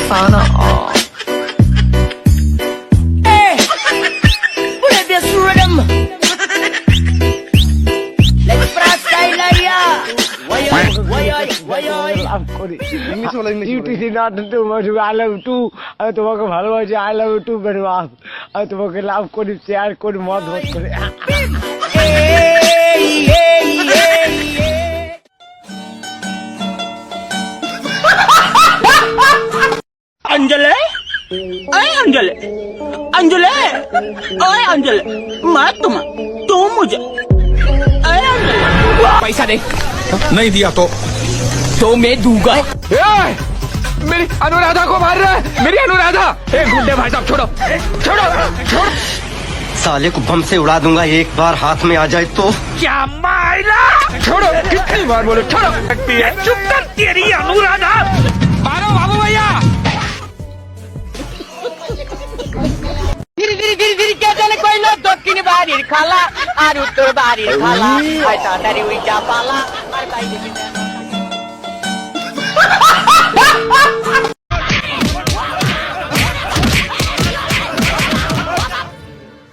Sana Hey, play this rhythm. Let's freestyle ya. লাভ করি UTC not too much I love to আমি তোমাকে ভালোবাসি I love to very much আমি তোমাকে লাভ করি শেয়ার করি মত মত করি अंजलि अरे अंजलि अंजलि अरे अंजलि मैं तुम मुझे अरे अंजलि पैसा दे नहीं दिया तो मैं दूंगा मेरी अनुराधा को मार रहा है मेरी अनुराधा गुंडे भाई साहब छोड़ो छोड़ो छोड़ो साले को बम से उड़ा दूंगा एक बार हाथ में आ जाए तो क्या मारा छोड़ो कितनी बार बोलो छोड़ो चुप कर तेरी अनुराधा मारो बाबू भैया দক্ষিণ বাড়ির খালা আর উত্তর বাড়ির খালা আর তাড়াতাড়ি ওইটা পালা আর বাইরে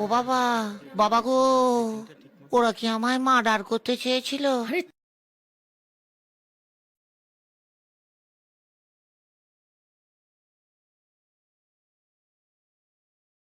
ও বাবা বাবা গো ওরা কি আমায় মার্ডার করতে চেয়েছিল?